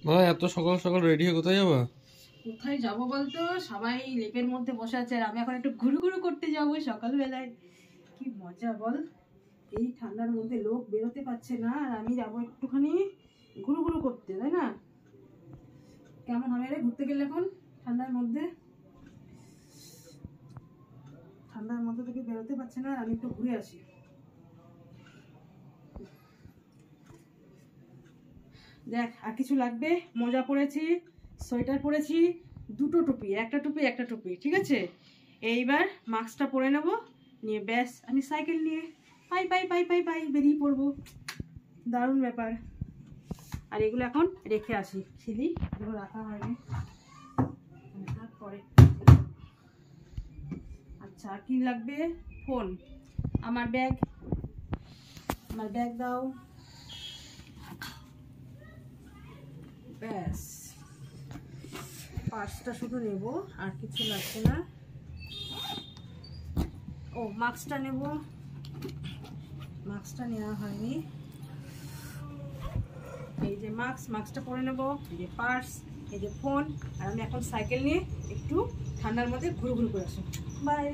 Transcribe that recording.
মা এত সকাল সকাল রেডি হয়ে কোথায় যাবা? কোথায় যাব বলতো, সবাই লেপের মধ্যে বসে আছে আর আমি এখন একটু ঘুরু ঘুরু করতে যাব সকালবেলায়। কি মজা বল, এই ঠান্ডার মধ্যে লোক বেরোতে পারছে না আর আমি যাব একটুখানি ঘুরু ঘুরু করতে, তাই না? কেমন হবে রে ঘুরতে গেলে এখন ঠান্ডার মধ্যে? ঠান্ডার মধ্যে থেকে বেরোতে পারছে না আর আমি একটু ঘুরে আসি। দেখ আর কিছু লাগবে, মোজা পরেছি, সোয়েটার পরেছি, দুটো টুপি, একটা টুপি একটা টুপি, ঠিক আছে? এইবার মাস্কটা পরে নেব, নিয়ে ব্যাস আমি সাইকেল নিয়ে পাই পাই পাই পাই পাই বেরিয়ে পড়বো। দারুণ ব্যাপার। আর এগুলো এখন রেখে আসি, ছিলি এগুলো রাখা হয়নি পরে। আচ্ছা আর কি লাগবে? ফোন, আমার ব্যাগ দাও, ব্যাস পার্সটা শুধু নেব, আর কিছু লাগছে না। ও মাস্কটা নেব, মাস্কটা নেওয়া হয়নি। এই যে মাস্কটা পরে নেব, এই যে পার্স, এই যে ফোন, আর আমি এখন সাইকেল নিয়ে একটু ঠান্ডার মধ্যে ঘুরু ঘুরু করে আসি। বাই।